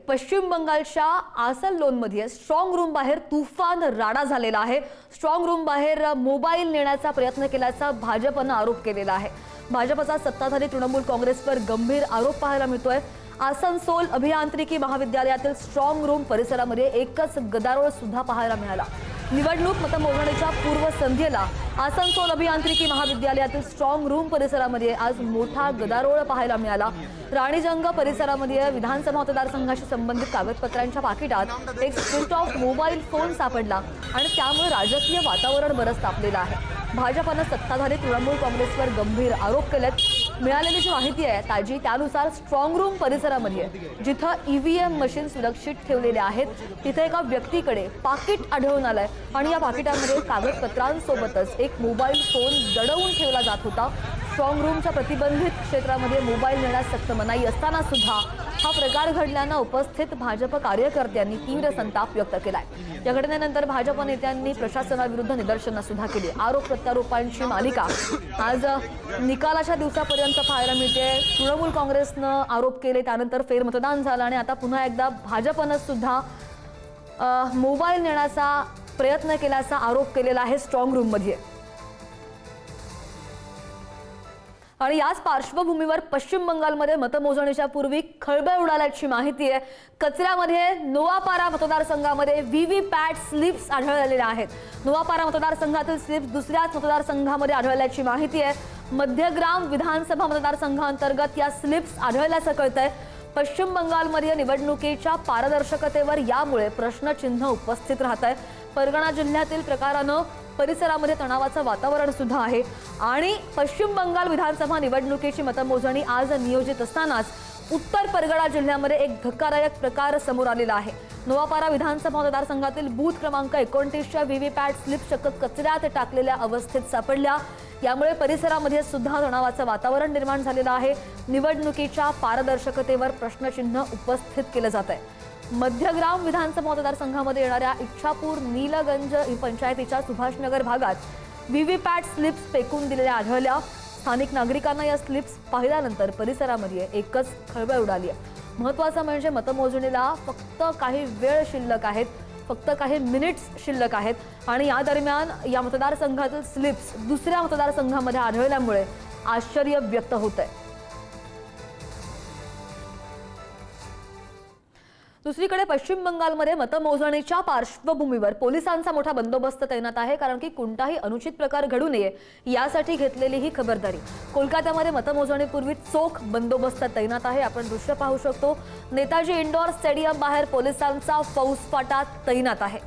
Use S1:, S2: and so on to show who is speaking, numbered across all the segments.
S1: पश्चिम बंगालच्या आसनसोलमध्ये strong room बाहेर तुफान राडा झालेला आहे। स्ट्रॉंग रूम बाहेर मोबाईल नेण्याचा प्रयत्न केल्याचा भाजपने आरोप केलेला आहे। भाजपचा सत्ताधारी तृणमूल काँग्रेसवर गंभीर आरोप पाहायला मिळतोय। आसनसोल अभियांत्रिकी महाविद्यालयातील स्ट्रॉंग रूम परिसरामध्ये एकच गदारोळ सुद्धा पाहायला मिळाला। निवडणूक मतमोजणीच्या पूर्वसंध्येला आसनसोल अभियांत्रिकी महाविद्यालयातील स्ट्रॉंग रूम परिसरामध्ये आज मोठा गदारोळ पाहायला मिळाला। राणीजंग परिसरामध्ये विधानसभा मतदारसंघाशी संबंधित कागदपत्रांच्या पाकिटात एक स्विच ऑफ मोबाईल फोन सापडला आणि त्यामुळे राजकीय वातावरण बरंच तापलेलं आहे। भाजपने सत्ताधारी तृणमूल काँग्रेसवर गंभीर आरोप केलेत। मिळालेली जी माहिती आहे ताजी त्यानुसार स्ट्रॉंग रूम परिसरामध्ये जिथं ईव्हीएम मशीन सुरक्षित ठेवलेले आहेत तिथे एका व्यक्तीकडे पाकिट आढळून आलंय आणि या पाकिटामध्ये कागदपत्रांसोबतच एक मोबाईल फोन दडवून ठेवला जात होता। स्ट्रॉंग रूमच्या प्रतिबंधित क्षेत्रामध्ये मोबाईल नेण्यास सक्त मनाई असताना सुद्धा हा प्रकार घडल्यानं उपस्थित भाजप कार्यकर्त्यांनी तीव्र संताप व्यक्त केलाय। या घटनेनंतर भाजप नेत्यांनी प्रशासनाविरुद्ध निदर्शनं सुद्धा केली। आरोप प्रत्यारोपांची मालिका आज निकालाच्या दिवसापर्यंत पाहायला मिळते। तृणमूल काँग्रेसनं आरोप केले, त्यानंतर फेरमतदान झालं आणि आता पुन्हा एकदा भाजपनं सुद्धा मोबाईल नेण्याचा प्रयत्न केल्याचा आरोप केलेला आहे स्ट्रॉंग रूममध्ये। आणि याच पार्श्वभूमीवर पश्चिम बंगालमध्ये मतमोजणीच्या पूर्वी खळबळ उडाल्याची माहिती आहे। कचऱ्यामध्ये नोवापारा मतदारसंघामध्ये व्हीव्हीपॅट स्लिप्स आढळलेल्या आहेत। नोवापारा मतदारसंघातील स्लिप्स दुसऱ्याच मतदारसंघामध्ये आढळल्याची माहिती आहे। मध्यग्राम विधानसभा मतदारसंघांतर्गत या स्लिप्स आढळल्याचं कळतंय। पश्चिम बंगालमध्ये निवडणुकीच्या पारदर्शकतेवर यामुळे प्रश्नचिन्ह उपस्थित राहत आहे। परगणा जिल्ह्यातील प्रकारानं परिसरामध्ये तणावाचं वातावरण सुद्धा आहे आणि पश्चिम बंगाल विधानसभा निवडणुकीची मतमोजणी आज नियोजित असतानाच उत्तर परगणा जिल्ह्यामध्ये एक धक्कादायक प्रकार समोर आलेला आहे। नोवापारा विधानसभा मतदारसंघातील बूथ क्रमांक 29च्या व्हीव्हीपॅट स्लिप चक्क कचऱ्यात टाकलेल्या अवस्थेत सापडल्या। यामुळे परिसरामध्ये सुद्धा तणावाचं वातावरण निर्माण झालेलं आहे। निवडणुकीच्या पारदर्शकतेवर प्रश्नचिन्ह उपस्थित केलं जात आहे। मध्यग्राम विधानसभा मतदारसंघामध्ये येणाऱ्या इच्छापूर नीलगंज पंचायतीच्या सुभाषनगर भागात व्हीव्हीपॅट स्लिप्स फेकून दिलेल्या आढळल्या। स्थानिक नागरिकांना या स्लिप्स पाहिल्यानंतर परिसरामध्ये एकच खळबळ उडाली आहे। महत्त्वाचं म्हणजे मतमोजणीला फक्त काही वेळ शिल्लक आहेत, फक्त काही मिनिट्स शिल्लक आहेत आणि या दरम्यान या मतदारसंघातील स्लिप्स दुसऱ्या मतदारसंघामध्ये आढळल्यामुळे आश्चर्य व्यक्त होत आहे। दुसरीकडे पश्चिम बंगालमध्ये मतमोजणीच्या पार्श्वभूमीवर पोलिसांचा मोठा बंदोबस्त तैनात आहे, कारण की कोणताही अनुचित प्रकार घडू नये यासाठी घेतलेली ही खबरदारी। कोलकात्यामध्ये मतमोजणीपूर्वी चोख बंदोबस्त तैनात आहे। आपण दृश्य पाहू शकतो। नेताजी इंडोर स्टेडियम बाहेर पोलिसांचा फौजफाटा तैनात आहे।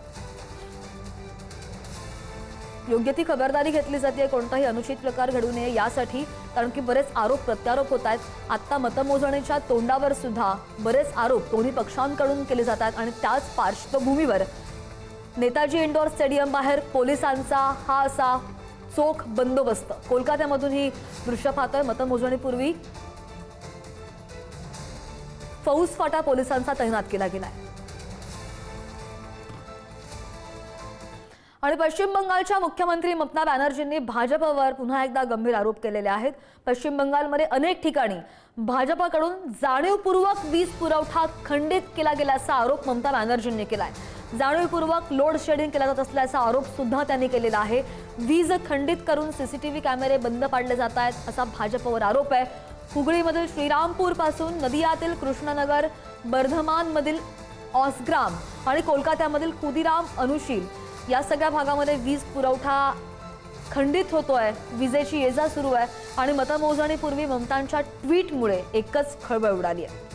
S1: योग्य ती खबरदारी घेतली जाते कोणताही अनुचित प्रकार घडू नये यासाठी, कारण की बरेच आरोप प्रत्यारोप होत आहेत। आता मतमोजणीच्या तोंडावर सुद्धा बरेच आरोप दोन्ही पक्षांकडून केले जातात आणि त्याच पार्श्वभूमीवर नेताजी इंडोर स्टेडियम बाहेर पोलिसांचा हा असा चोख बंदोबस्त। कोलकात्यामधून ही दृश्य पाहतोय। मतमोजणीपूर्वी फौजफाटा पोलिसांचा तैनात केला गेलाय। आणि पश्चिम बंगालच्या मुख्यमंत्री ममता बॅनर्जींनी भाजपवर पुन्हा एकदा गंभीर आरोप केलेले आहेत। पश्चिम बंगालमध्ये अनेक ठिकाणी भाजपकडून जाणीवपूर्वक वीज पुरवठा खंडित केला गेल्याचा आरोप ममता बॅनर्जींनी केलाय। जाणीवपूर्वक लोड शेडिंग केला जात असल्याचा आरोप सुद्धा त्यांनी केलेला आहे। वीज खंडित करून सीसीटीव्ही कॅमेरे बंद पाडले जात आहेत असा भाजपवर आरोप आहे। हुगळीमधील श्रीरामपूर पासून नदियातील कृष्णनगर, बर्धमानमधील ऑसग्राम आणि कोलकात्यामधील खुदीराम अनुशील या सगळ्या भागामध्ये वीज पुरवठा खंडित होतोय, विजेची ये जा सुरू आहे आणि मतमोजणीपूर्वी ममतांच्या ट्विटमुळे एकच खळबळ उडाली आहे।